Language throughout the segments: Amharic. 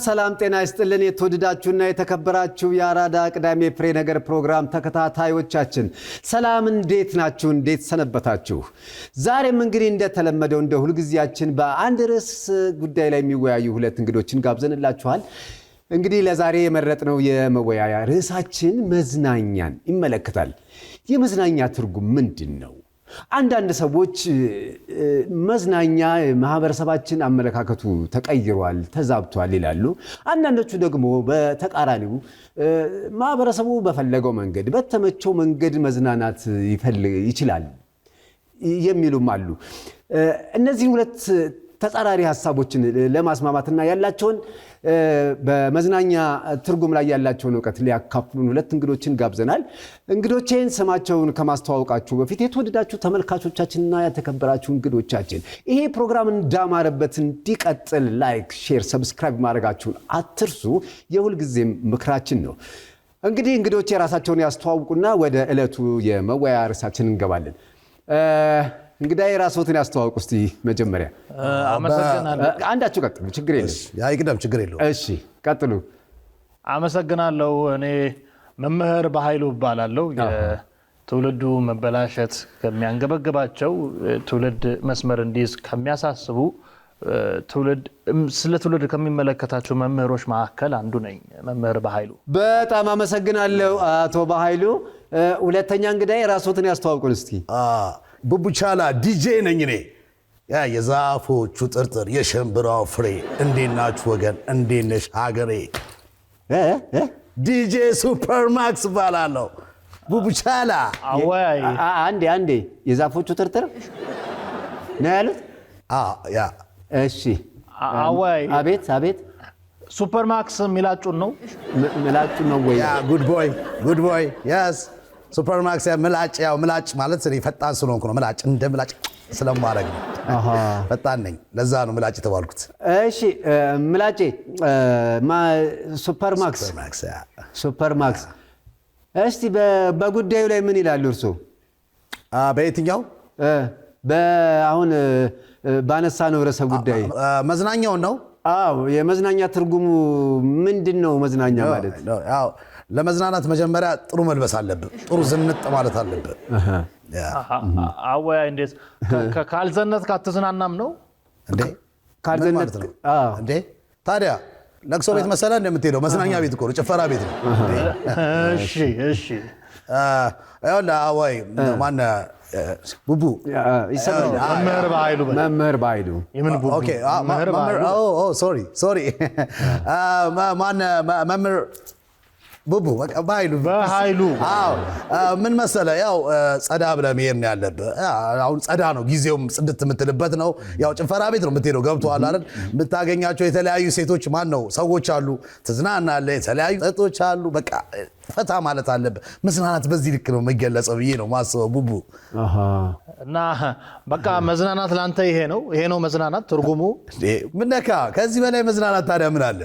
ሰላም ጤና ይስጥልን የተወደዳችሁና የተከበራችሁ የአራዳ ቅዳሜ ፍሬ ነገር ፕሮግራም ተከታታዮቻችን ሰላም እንዴት ናችሁ እንዴት ሰነበታችሁ ዛሬም እንግዲህ እንደተለመደው እንደ ሁሉ ጊዜያችን በአንድ ርዕስ ጉዳይ ላይ የሚወያዩ ሁለት እንግዶችን ጋብዘንላችኋል እንግዲህ ለዛሬ የመረጥነው የመወያያ ርዕሳችን መዝናኛን ይመለከታል የመዝናኛ ትርጉም ምንድነው አንዳንድ ሰዎች መዝናኛ ማህበረሰባችን አመለካከቱ ተቀይሯል ተዛብቷል ይላሉ አንዳንዶቹ ደግሞ በተቃራኒው ማህበረሰቡ በፈለገው መንገድ በተመቸው መንገድ መዝናናት ይችላል የሚሉም አሉ እነዚህ ሁለት ተጻራሪ ሐሳቦችን ለማስማማትና ያላቸውን በመዝናኛ ትርጉም ላይ ያላቸውን ዕውቀት ሊያካፍሉን ሁለት እንግዶችን ጋብዘናል እንግዶቼን ስማቸውን ከማስተዋወቃችሁ በፊት የተወደዳችሁ ተመልካቾቻችንና የተከበራችሁ እንግዶቻችን ይሄ ፕሮግራም እንዳማረበት እንዲቀጥል ላይክ ሼር ሰብስክራይብ ማድረጋችሁን አትርሱ የሁል ጊዜም ምክራችን ነው እንግዲህ እንግዶቼ ራሳቸውን ያስተዋውቁና ወደ ዕለቱ የመወያያ ርዕሳችን እንገባለን እንግዲህ ራስዎትን ያስተዋውቁ እስቲ መጀመሪያ አመሰግናለሁ አንዳችሁ ቀጥሉ ችግር የለም ያ ይቅደም ችግር የለው እሺ ቀጥሉ አመሰግናለሁ እኔ መምህር በኃይሉ እባላለሁ የትውልዱ መበላሸት ከሚያንገበግባቸው ትውልድ መስመር እንዲይዝ ከሚያሳስቡ ስለ ትውልድ ከሚመለከታቸው መምህሮች መካከል አንዱ ነኝ መምህር በኃይሉ በጣም አመሰግናለሁ አቶ በኃይሉ ሁለተኛ እንግዲህ ራስዎትን ያስተዋውቁ እስቲ ቡቡቻላ ዲጄ ነኝ እኔ ያ የዛፎቹ ጥርጥር የሸምብራው ፍሬ እንዴናችሁ ወገን እንዴነሽ ሀገሬ ዲጄ ሱፐር ማክስ ባላለው ቡቡቻላ አወይ አንዴ የዛፎቹ ጥርጥር ነው ያሉት ያ እሺ አወይ አቤት ሱፐር ማክስ ሚላጩን ነው ወይ ያ ጉድ ቦይ yes ሱፐር ማክስ ምላጭ ያው ምላጭ ማለት እኔ ፈጣን ስለሆንኩ ነው ምላጭ እንደ ምላጭ ስለማረግ ነው ፈጣን ነኝ ለዛ ነው ምላጭ ተባልኩት እሺ ምላጬ ሱፐር ማክስ እስቲ በጉዳዩ ላይ ምን ይላሉ እርሶ በየትኛው በአሁን ባነሳነው ርዕሰ ጉዳይ መዝናኛው ነው አዎ የመዝናኛ ትርጉሙ ምንድነው መዝናኛ ማለት ያው ለመዝናናት መጀመሪያ ጥሩ መልበስ አለብህ ጥሩ ዝንጥ ማለት አለብህ አወይ እንዴት ካልዘነት ካትዝናናም ነው እንዴ ካልዘነት እንዴ ታዲያ ለቅሶ ቤት መሰለ እንደምትሄደው መዝናኛ ቤት እኮ ነው ጭፈራ ቤት ነው እሺ ያውላ አወይ ማን ቡቡ ይሰማል መምህር በኃይሉ የምን ቡቡ ኦኬ ሶሪ ማን መምህር ቡቡ በኃይሉ ምን መሰለ ያው ጸዳ ብለህ መሄድ ነው ያለብህ አሁን ጸዳ ነው ጊዜውም ጽድት የምትልበት ነው ያው ጭፈራ ቤት ነው የምትሄደው ገብቶሃል አይደል የምታገኛቸው የተለያዩ ሴቶች ማን ነው ሰዎች አሉ ትዝናናለህ የተለያዩ ሴቶች አሉ በቃ ፈታ ማለት አለብህ መዝናናት በዚህ ልክ ነው የሚገለጸው ብዬ ነው ማስበው ቡቡ እና በቃ መዝናናት ላንተ ይሄ ነው መዝናናት ትርጉሙ ምን ነካ ከዚህ በላይ መዝናናት ታዲያ ምን አለ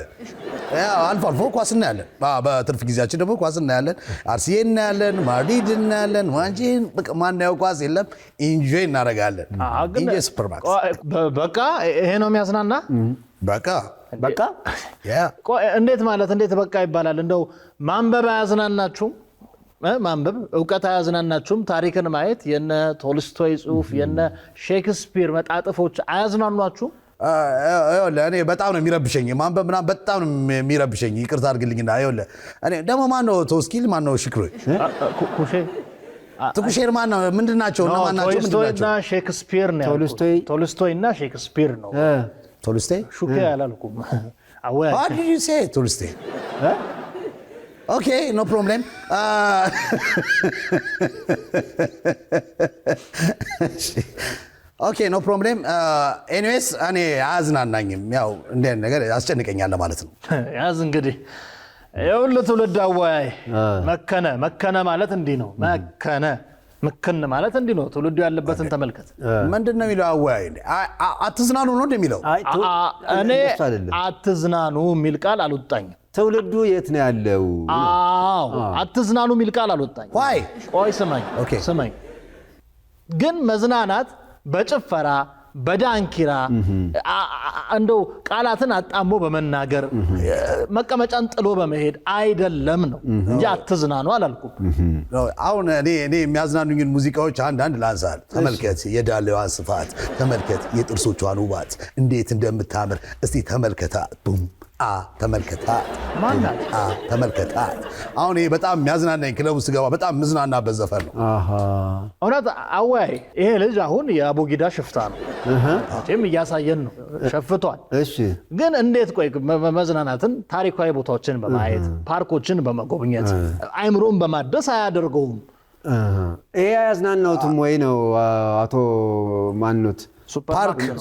አልፎ ኳስ እናያለን በትርፍ ጊዜያችን ደግሞ ኳስ እናያለን አርሲዬ እናያለን ማድሪድ እናያለን ዋንጂን ማናየው ኳስ የለም ኢንጆይ እናደርጋለን ኢንጆይ ሱፐር ማክስ በቃ ይሄ ነው የሚያዝናና በቃ ያ እንዴት በቃ ይባላል እንደው ማንበብ አያዝናናችሁም ማንበብ ዕውቀት አያዝናናችሁም ታሪክን ማየት የነ ቶልስቶይ ጽሁፍ የነ ሼክስፒር መጣጥፎች አያዝናኗችሁም ለኔ በጣም ነው የሚረብሸኝ ማንበብ ምናምን በጣም ነው የሚረብሸኝ ይቅርታ አድርግልኝና አይወለ እኔ ደግሞ ማን ነው ቶስኪል ማን ነው ሽክሩ ቱኩሼር ማን ነው ምንድናቸው እና ማን ናቸው ቶልስቶይና ሼክስፒር ነው ቶልስቶይና ሼክስፒር ነው ቶልስቶይ ሹኬ አላልኩም አወይ What did you say ቶልስቶይ Okay, no problem. Okay, no problem. Anyways, እኔ አዝናናኝም ያው እንደ ነገር ያስጨንቀኛል ማለት ነው ያዝ እንግዲህ የሁሉ ትውልድ አወያይ መከነ ማለት እንዲህ ነው መከነ ማለት እንዲህ ነው ትውልዱ ያለበትን ተመልከት ምንድነው የሚለው አወያይ አትዝናኑ ነው እንደሚለው እኔ አትዝናኑ የሚል ቃል አልወጣኝም ትውልዱ የት ነው ያለው አትዝናኑ የሚል ቃል አልወጣኝም ቆይ ስማኝ ግን መዝናናት በጭፈራ በዳንኪራ እንደው ቃላትን አጣሞ በመናገር መቀመጫን ጥሎ በመሄድ አይደለም ነው እንጂ አትዝናኑ አላልኩም። አሁን እኔ የሚያዝናኑኝን ሙዚቃዎች አንድ ላንሳል። ተመልከት የዳሌዋን ስፋት፣ ተመልከት የጥርሶቿን ውበት እንዴት እንደምታምር እስቲ ተመልከታት። ቡም ተመልከታት ማናት ተመልከታት። አሁን ይሄ በጣም የሚያዝናናኝ ክለቡ ስገባ በጣም ምዝናናበት ዘፈን ነው። እውነት አወያይ ይሄ ልጅ አሁን የአቦጊዳ ሽፍታ ነው እም እያሳየን ነው ሸፍቷል። ግን እንዴት ቆይ መዝናናትን ታሪካዊ ቦታዎችን በማየት ፓርኮችን በመጎብኘት አይምሮን በማደስ አያደርገውም? ይሄ ያዝናናውትም ወይ ነው አቶ ማንኑት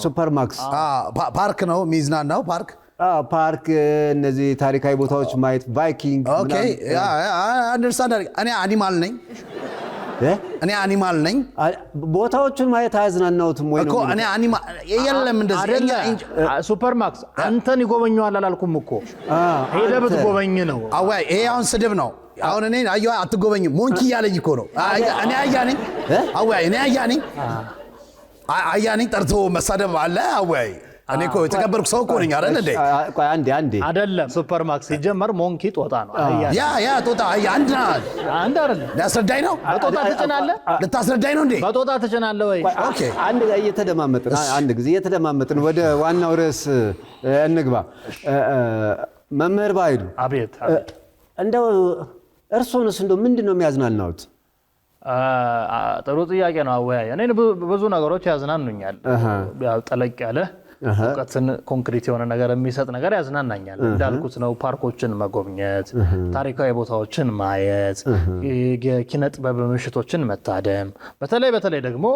ሱፐርማክስ ፓርክ ነው የሚዝናናው ፓርክ እነዚህ ታሪካዊ ቦታዎች ማየት ቫይኪንግ ኦኬ አንደርስታንድ እኔ አኒማል ነኝ ቦታዎችን ማየት አያዝናናውትም ወይ ነው እኮ እኔ አኒማል የለም እንደዚህ ሱፐርማክስ አንተን ይጎበኛል አላልኩም እኮ ሄደህ ብትጎበኝ ነው። አዋይ ይሄ አሁን ስድብ ነው። አሁን እኔ አየሁ አትጎበኝም ሞንኪ ያለኝ እኮ ነው። እኔ አያነኝ አዋይ እኔ አያነኝ ጠርቶ መሳደብ አለ አዋይ እኔ እኮ የተከበርኩ ሰው እኮ ነኝ አይደል እንዴ? ቆይ አንዴ አይደለም ሱፐርማክስ ሲጀመር ሞንኪ ጦጣ ነው። ያ ጦጣ አንድ አይደለም ሊያስረዳኝ ነው። በጦጣ ትጭናለህ? ልታስረዳኝ ነው እንዴ? በጦጣ ትጭናለህ ወይ? ኦኬ አንድ እየተደማመጥን ወደ ዋናው ርዕስ እንግባ። መምህር ባይሉ አቤት እንደው እርሶንስ እንደው ምንድነው የሚያዝናናውት? ጥሩ ጥያቄ ነው አወያይ። እኔ ብዙ ነገሮች ያዝናኑኛል። ያው ጠለቅ ያለ እውቀትን ኮንክሪት የሆነ ነገር የሚሰጥ ነገር ያዝናናኛል። እንዳልኩት ነው ፓርኮችን መጎብኘት፣ ታሪካዊ ቦታዎችን ማየት፣ የኪነ ጥበብ ምሽቶችን መታደም፣ በተለይ ደግሞ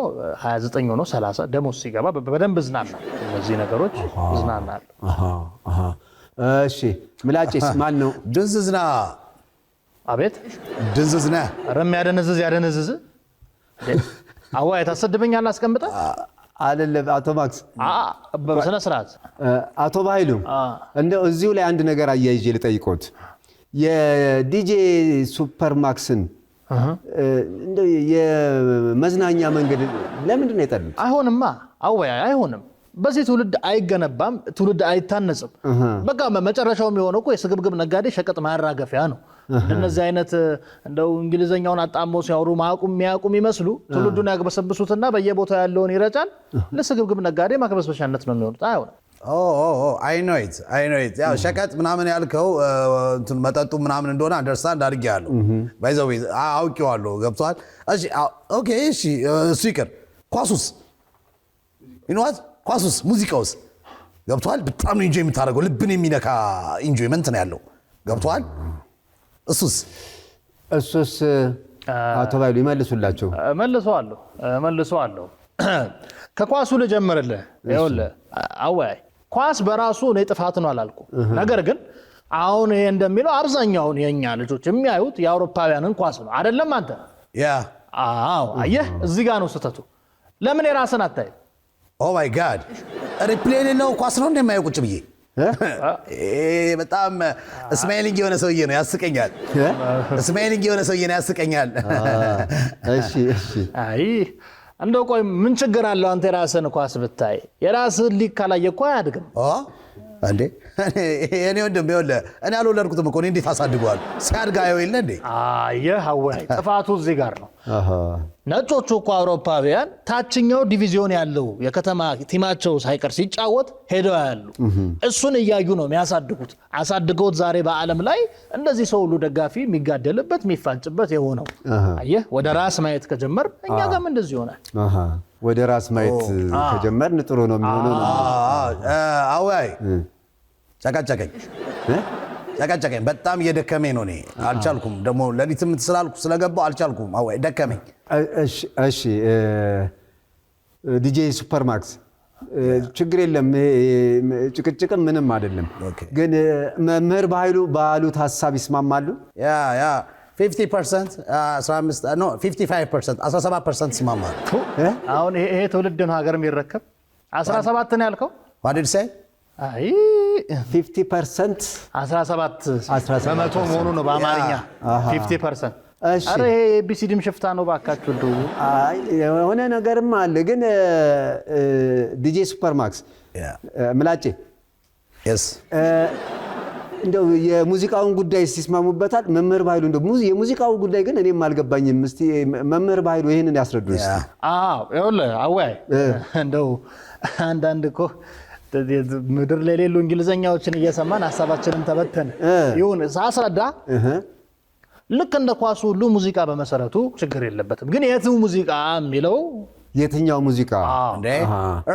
29 ሆኖ 30 ደሞዝ ሲገባ በደንብ እዝናናለሁ። እነዚህ ነገሮች እዝናናለሁ። እሺ ምላጭስ ማን ነው? ድንዝዝና አቤት ድንዝዝና ረም ያደነዝዝ አዋይ ታሰድበኛል አስቀምጠ አይደለም አቶ ማክስ በስነ ስርዓት አቶ ባይሉ እንደው እዚሁ ላይ አንድ ነገር አያይዤ ልጠይቆት የዲጄ ሱፐርማክስን እንደው የመዝናኛ መንገድ ለምንድን ነው የጠሉት? አይሆንማ አዋይ አይሆንም። በዚህ ትውልድ አይገነባም፣ ትውልድ አይታነጽም። በቃ መጨረሻው የሚሆነው እኮ የስግብግብ ነጋዴ ሸቀጥ ማራገፊያ ነው። እነዚህ አይነት እንደው እንግሊዘኛውን አጣሞ ሲያወሩ የሚያውቁም ይመስሉ ትውልዱን ያግበሰብሱትና በየቦታው ያለውን ይረጫል። ለስግብግብ ነጋዴ ማክበስበሻነት ነው የሚሆኑት። አይሆንም። አይ ኖ ኢት ያው ሸቀጥ ምናምን ያልከው እንትን መጠጡ ምናምን እንደሆነ አንደርስታንድ አድርጌያለሁ። ባይዘው አውቄዋለሁ። ገብቷል። እሺ ኦኬ እሺ እሱ ይቅር። ኳሱስ ሙዚቃውስ ገብቷል። በጣም ነው ኢንጆይ የምታደርገው። ልብን የሚነካ ኢንጆይመንት ነው ያለው። ገብቷል። እሱስ አቶ ባይሉ ይመልሱላቸው። መልሰዋለሁ። ከኳሱ ልጀምርልህ። ይኸውልህ አወያይ ኳስ በራሱ እኔ ጥፋት ነው አላልኩም። ነገር ግን አሁን ይሄ እንደሚለው አብዛኛውን የኛ ልጆች የሚያዩት የአውሮፓውያንን ኳስ ነው አይደለም አንተ? አየህ እዚህ ጋር ነው ስህተቱ። ለምን የራስን አታይ? ኦ ማይ ጋድ ሪፕሌይ ነው ኳስ ነው እንደማየው ቁጭ ብዬ በጣም ስማይሊንግ የሆነ ሰውዬ ነው ያስቀኛል። እሺ አይ እንደው ቆይ ምን ችግር አለው አንተ የራስህን ኳስ ብታይ? የራስህን ሊግ ካላየ እኮ አያድግም እንዴ? እኔ ወንድም ይኸውልህ እኔ አልወለድኩትም እኮ እንዴት አሳድገዋል? ሲያድግ አየው የለ እንዴ? አየህ አወያይ ጥፋቱ እዚህ ጋር ነው። ነጮቹ እኮ አውሮፓውያን ታችኛው ዲቪዚዮን ያለው የከተማ ቲማቸው ሳይቀር ሲጫወት ሄደው ያሉ እሱን እያዩ ነው የሚያሳድጉት። አሳድገውት ዛሬ በዓለም ላይ እንደዚህ ሰው ሁሉ ደጋፊ የሚጋደልበት የሚፋጭበት የሆነው። አየህ ወደ ራስ ማየት ከጀመር እኛ ጋርም እንደዚህ ይሆናል። ወደ ራስ ማየት ከጀመርን ጥሩ ነው የሚሆነው። አወያይ ጨቀጨቀኝ በጣም እየደከመኝ ነው። እኔ አልቻልኩም። ደግሞ ለሊትም ስላልኩ ስለገባው አልቻልኩም። አወያይ ደከመኝ። እሺ ዲጄ ሱፐርማክስ ችግር የለም፣ ጭቅጭቅም ምንም አይደለም። ግን መምህር ባሉት ሀሳብ ይስማማሉ? ያ 50% 17% ይስማማሉ። አሁን ይሄ ትውልድ ነው ሀገር የሚረከብ 17 ነው ያልከው? ዋድድ ሳይ አይ 50% 17 በመቶ መሆኑ ነው በአማርኛ 50%። እሺ አረ ይሄ ኤቢሲዲም ሽፍታ ነው ባካችሁ እንደው አይ የሆነ ነገርም አለ ግን ዲጄ ሱፐርማክስ ምላጬ yes እንደው የሙዚቃውን ጉዳይ ሲስማሙበታል መምህር ባይሉ እንደው የሙዚቃው ጉዳይ ግን እኔም አልገባኝም እስቲ መምህር ባይሉ ይሄንን ያስረዱን እስቲ አዎ ይኸውልህ አወይ እንደው አንዳንድ እኮ ምድር ላይ ሌሉ እንግሊዘኛዎችን እየሰማን ሐሳባችንን ተበተነ ይሁን ሳስረዳ ልክ እንደ ኳሱ ሁሉ ሙዚቃ በመሰረቱ ችግር የለበትም ግን የትኛው ሙዚቃ የሚለው የትኛው ሙዚቃ እንዴ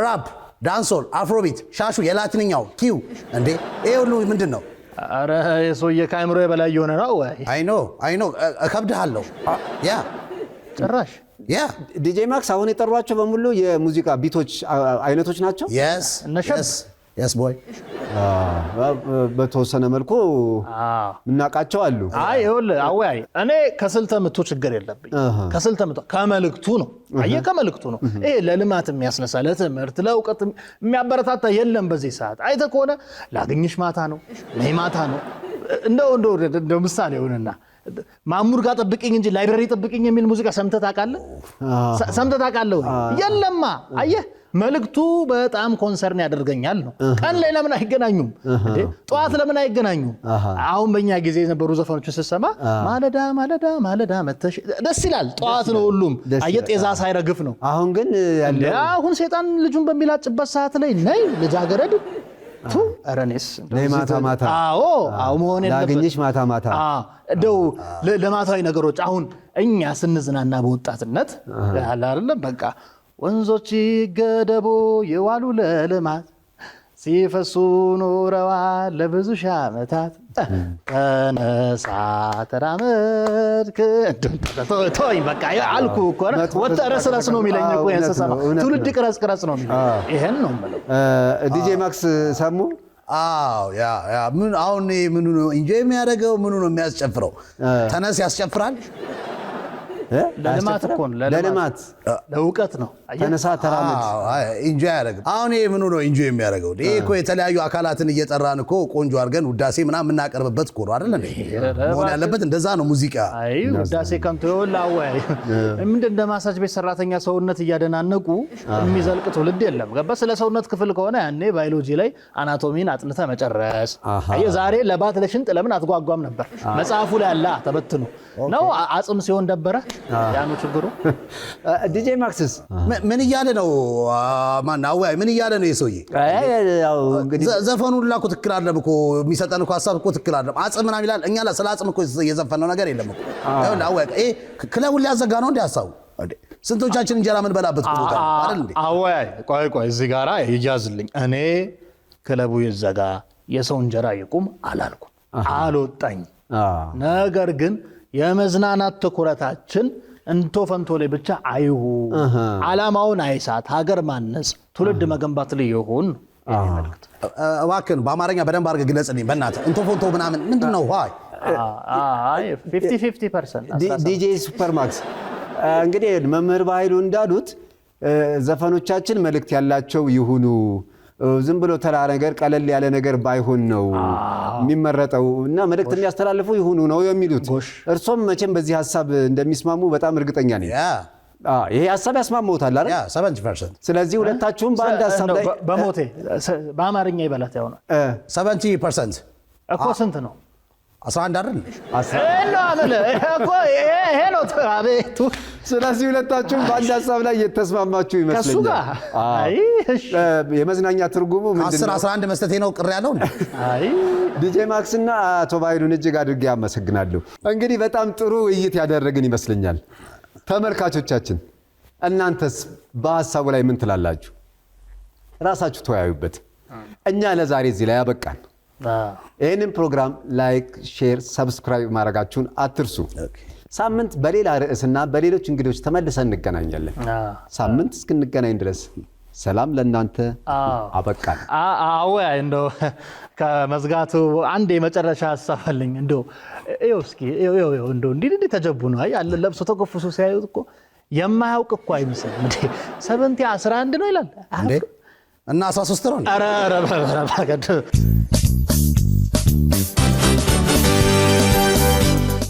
ራፕ ዳንሶል አፍሮቢት ሻሹ የላቲንኛው ኪው እንዴ ይሄ ሁሉ ምንድነው አረ የሶየ ካይምሮ የበላይ የሆነ ነው ወይ አይ ኖ እከብድሃለሁ ያ ጭራሽ ያ ዲጄ ማክስ አሁን የጠሯቸው በሙሉ የሙዚቃ ቢቶች አይነቶች ናቸው yes boy በተወሰነ መልኩ ምናቃቸው አሉ አይ ይኸውልህ አወይ እኔ ከስልተ ምቱ ችግር የለብኝ ከስልተ ምቱ ከመልእክቱ ነው አየህ ከመልእክቱ ነው ይሄ ለልማት የሚያስነሳ ለትምህርት ለእውቀት የሚያበረታታ የለም በዚህ ሰዓት አይተህ ከሆነ ላግኝሽ ማታ ነው ነይ ማታ ነው እንደው ምሳሌ ሆነና ማሙር ጋር ጠብቂኝ እንጂ ላይብረሪ ጠብቂኝ የሚል ሙዚቃ ሰምተህ ታውቃለህ የለማ አየህ መልእክቱ በጣም ኮንሰርን ያደርገኛል ነው ቀን ላይ ለምን አይገናኙም እንዴ ጧት ለምን አይገናኙም አሁን በእኛ ጊዜ የነበሩ ዘፈኖችን ስትሰማ ማለዳ መተሽ ደስ ይላል ጧት ነው ሁሉም አየጤዛ ሳይረግፍ ነው አሁን ግን አሁን ሰይጣን ልጁን በሚላጭበት ሰዓት ላይ ነይ ልጃገረድ አረኔስ ማታ አዎ መሆን የለበት ላግኝሽ ማታ እንደው ለማታዊ ነገሮች አሁን እኛ ስንዝናና በወጣትነት ያለ አይደለም በቃ ወንዞች ገደቦ የዋሉ ለልማት ሲፈሱ ኖረዋል ለብዙ ሺህ ዓመታት ተነሳ ተራመድ ተወኝ በቃ አልኩ እኮ ወጣ ረስረስ ነው የሚለኝ እኮ ያንሰሰማ ትውልድ ቅረጽ ነው የሚለኝ ይሄን ነው የምለው ዲጄ ማክስ ሰሙ አዎ ያ ምን አሁን ምኑ ነው ኢንጆይ የሚያደርገው ምኑ ነው የሚያስጨፍረው ተነስ ያስጨፍራል ለልማት እኮ ለልማት ለእውቀት ነው ተነሳ ተራመድ ኢንጆይ ያደርግ አሁን ይሄ ምኑ ነው ኢንጆይ የሚያደርገው ይሄ እኮ የተለያዩ አካላትን እየጠራን እኮ ቆንጆ አድርገን ውዳሴ ምናምን እናቀርብበት እኮ ነው አይደል እንዴ መሆን ያለበት እንደዛ ነው ሙዚቃ አይ ውዳሴ ከንቱ ይወላወይ ምንድን እንደማሳጅ ቤት ሰራተኛ ሰውነት እያደናነቁ የሚዘልቅ ትውልድ የለም ገባ ስለ ሰውነት ክፍል ከሆነ ያኔ ባዮሎጂ ላይ አናቶሚን አጥንተ መጨረስ አይ ዛሬ ለባት ለሽንጥ ለምን አትጓጓም ነበር መጽሐፉ ላይ አላ ተበትኑ ነው አጽም ሲሆን ደበረ ያኑ ችግሩ ዲጄ ማክስስ ምን እያለ ነው ማናው ምን እያለ ነው የሰውዬ ያው እንግዲህ ዘፈኑን ላኩ ትክክል አይደለም እኮ የሚሰጠን እኮ ሐሳብ እኮ ትክክል አይደለም አጽም ምናምን ይላል እኛ ስለ አጽም እኮ የዘፈነው ነገር የለም እኮ ያው ክለቡን ሊያዘጋ ነው እንደ ሐሳቡ ስንቶቻችን እንጀራ ምን በላበት ቦታ አይደል እንዴ አወይ ቆይ እዚህ ጋራ ይያዝልኝ እኔ ክለቡ ይዘጋ የሰው እንጀራ ይቁም አላልኩም አልወጣኝ ነገር ግን የመዝናናት ትኩረታችን እንቶ ፈንቶ ላይ ብቻ አይሁን ዓላማውን አይሳት ሀገር ማነጽ ትውልድ መገንባት ላይ ይሁን መልእክት እባክህን በአማርኛ በደንብ አድርገህ ግለጽልኝ በእናትህ እንቶ ፈንቶ ምናምን ምንድነው አይ 50% ዲጄ ሱፐርማክስ እንግዲህ መምህር ባይሉ እንዳሉት ዘፈኖቻችን መልእክት ያላቸው ይሁኑ ዝም ብሎ ተራ ነገር ቀለል ያለ ነገር ባይሆን ነው የሚመረጠው እና መልእክት የሚያስተላልፉ ይሁኑ ነው የሚሉት እርሶም መቼም በዚህ ሐሳብ እንደሚስማሙ በጣም እርግጠኛ ነኝ ይሄ ሐሳብ ያስማማውታል አይደል 70% ስለዚህ ሁለታችሁም በአንድ ሐሳብ ላይ በሞቴ በአማርኛ ይበላት ያው ነው 70% እኮ ስንት ነው 11 አይደል ነው አመለ እኮ ይሄ ነው አቤቱ ስለዚህ ሁለታችሁም በአንድ ሐሳብ ላይ የተስማማችሁ ይመስለኛል አይ የመዝናኛ ትርጉሙ ምንድነው 11 መስጠቴ ነው ቅር ያለው አይ ዲጄ ማክስና አቶ ባይሉን እጅግ አድርጌ አመሰግናለሁ እንግዲህ በጣም ጥሩ ውይይት ያደረግን ይመስለኛል ተመልካቾቻችን እናንተስ በሐሳቡ ላይ ምን ትላላችሁ ራሳችሁ ተወያዩበት እኛ ለዛሬ እዚህ ላይ ያበቃን ይህንን ፕሮግራም ላይክ ሼር ሰብስክራይብ ማድረጋችሁን አትርሱ ሳምንት በሌላ ርዕስና በሌሎች እንግዶች ተመልሰን እንገናኛለን ሳምንት እስክንገናኝ ድረስ ሰላም ለእናንተ አበቃን አወይ እንደው ከመዝጋቱ አንድ የመጨረሻ ሐሳብ አለኝ እንደው እስኪ እንደው እንዲህ ተጀቡ ነው አይ አለ ለብሶ ተቆፍሶ ሲያዩት እኮ የማያውቅ እኮ አይመስልም እንዴ 11 ነው ይላል እንዴ እና 13 ነው ኧረ